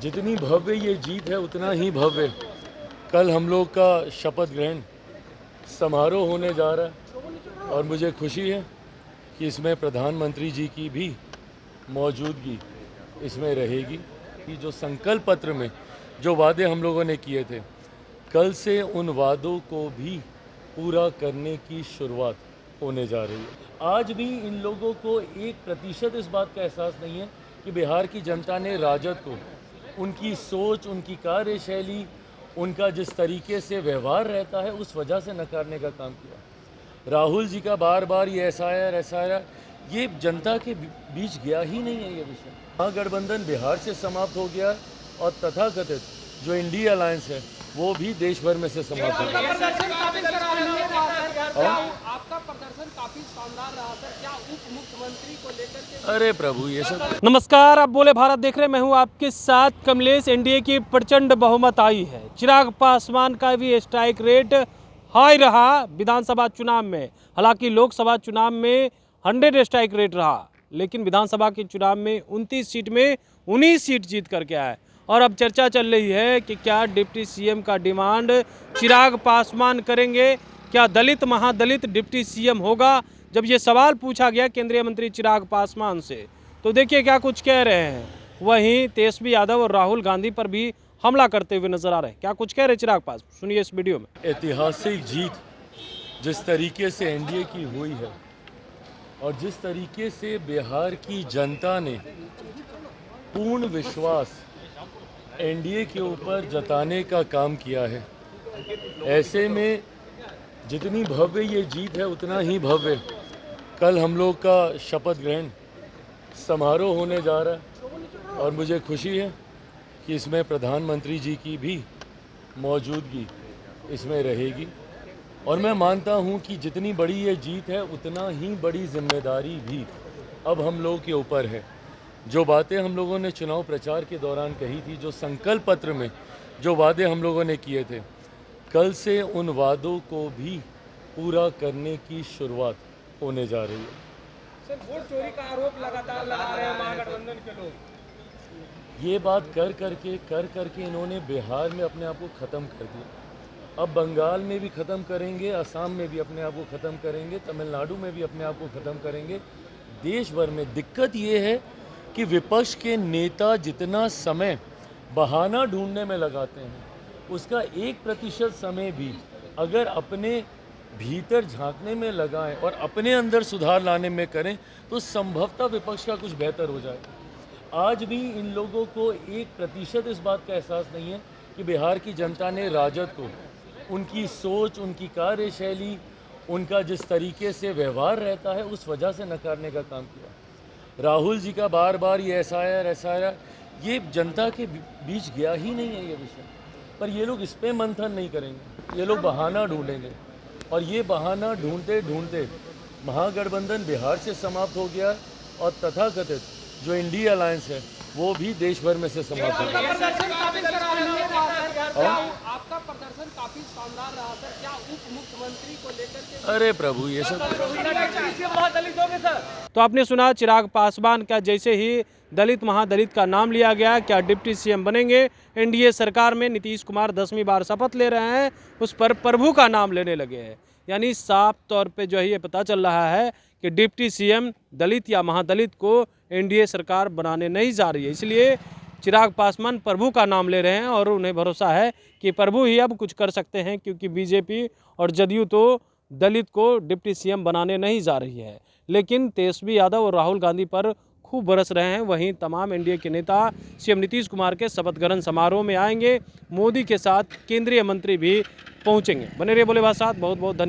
जितनी भव्य ये जीत है उतना ही भव्य कल हम लोग का शपथ ग्रहण समारोह होने जा रहा है और मुझे खुशी है कि इसमें प्रधानमंत्री जी की भी मौजूदगी इसमें रहेगी। कि जो संकल्प पत्र में जो वादे हम लोगों ने किए थे, कल से उन वादों को भी पूरा करने की शुरुआत होने जा रही है। आज भी इन लोगों को 1% इस बात का एहसास नहीं है कि बिहार की जनता ने राजद को, उनकी सोच, उनकी कार्यशैली, उनका जिस तरीके से व्यवहार रहता है, उस वजह से नकारने का काम किया। राहुल जी का बार बार ये एसआईआर ये जनता के बीच गया ही नहीं है। ये विषय महागठबंधन बिहार से समाप्त हो गया और तथाकथित जो इंडिया अलायंस है वो भी देश भर में से समाप्त हो गया। आपका प्रदर्शन काफी शानदार रहा सर, क्या उप मुख्यमंत्री को लेकर के? अरे प्रभु, ये सब नमस्कार, आप बोले भारत देख रहे हैं, मैं हूं आपके साथ कमलेश। एनडीए की प्रचंड बहुमत आई है। चिराग पासवान का भी स्ट्राइक रेट हाई रहा विधानसभा चुनाव में। हालांकि लोकसभा चुनाव में 100 स्ट्राइक रेट रहा, लेकिन विधानसभा के चुनाव में 29 सीट में 19 सीट जीत करके आए। और अब चर्चा चल रही है कि क्या डिप्टी सीएम का डिमांड चिराग पासवान करेंगे, क्या दलित महादलित डिप्टी सीएम होगा। जब ये सवाल पूछा गया केंद्रीय मंत्री चिराग पासवान से, तो देखिए क्या कुछ कह रहे हैं। वहीं तेजस्वी यादव और राहुल गांधी पर भी हमला करते हुए नजर आ रहे हैं। क्या कुछ कह रहे चिराग पासवान, सुनिए इस वीडियो में। ऐतिहासिक जीत जिस तरीके से एनडीए की हुई है और जिस तरीके से बिहार की जनता ने पूर्ण विश्वास एनडीए के ऊपर जताने का काम किया है, ऐसे में जितनी भव्य ये जीत है उतना ही भव्य कल हम लोग का शपथ ग्रहण समारोह होने जा रहा है और मुझे खुशी है कि इसमें प्रधानमंत्री जी की भी मौजूदगी इसमें रहेगी। और मैं मानता हूं कि जितनी बड़ी ये जीत है उतना ही बड़ी जिम्मेदारी भी अब हम लोग के ऊपर है। जो बातें हम लोगों ने चुनाव प्रचार के दौरान कही थी, जो संकल्प पत्र में जो वादे हम लोगों ने किए थे, कल से उन वादों को भी पूरा करने की शुरुआत होने जा रही है। सर, वोट चोरी का आरोप लगातार लगा रहे हैं महागठबंधन के लोग। ये बात कर करके इन्होंने बिहार में अपने आप को ख़त्म कर दिया। अब बंगाल में भी ख़त्म करेंगे, असम में भी अपने आप को ख़त्म करेंगे, तमिलनाडु में भी अपने आप को ख़त्म करेंगे। देश भर में दिक्कत ये है कि विपक्ष के नेता जितना समय बहाना ढूंढने में लगाते हैं, उसका 1% समय भी अगर अपने भीतर झांकने में लगाएं और अपने अंदर सुधार लाने में करें तो संभवतः विपक्ष का कुछ बेहतर हो जाएगा। आज भी इन लोगों को 1% इस बात का एहसास नहीं है कि बिहार की जनता ने राजद को, उनकी सोच, उनकी कार्यशैली, उनका जिस तरीके से व्यवहार रहता है, उस वजह से नकारने का काम किया। राहुल जी का बार बार ये एसआईआर ये जनता के बीच गया ही नहीं है ये विषय। पर ये लोग इस पे मंथन नहीं करेंगे, ये लोग बहाना ढूंढेंगे और ये बहाना ढूंढते ढूंढते महागठबंधन बिहार से समाप्त हो गया और तथाकथित जो इंडिया अलायंस है वो भी देश भर में से समाप्त हो गया। आपका प्रदर्शन काफी शानदार रहा सर, क्या उप मुख्यमंत्री को लेकर के? अरे प्रभु, ये सब तो आपने सुना चिराग पासवान का, जैसे ही दलित महादलित का नाम लिया गया, क्या डिप्टी सीएम बनेंगे एनडीए सरकार में। नीतीश कुमार 10वीं बार शपथ ले रहे हैं, उस पर प्रभु का नाम लेने लगे हैं। यानी साफ तौर पे जो है ये पता चल रहा है कि डिप्टी सीएम दलित या महादलित को एनडीए सरकार बनाने नहीं जा रही है। इसलिए चिराग पासवान प्रभु का नाम ले रहे हैं और उन्हें भरोसा है कि प्रभु ही अब कुछ कर सकते हैं, क्योंकि बीजेपी और जदयू तो दलित को डिप्टी सीएम बनाने नहीं जा रही है। लेकिन तेजस्वी यादव और राहुल गांधी पर खूब बरस रहे हैं। वहीं तमाम एनडीए के नेता सीएम नीतीश कुमार के शपथ ग्रहण समारोह में आएंगे। मोदी के साथ केंद्रीय मंत्री भी पहुंचेंगे। बने रहिए बोले बात साथ, बहुत बहुत धन्यवाद।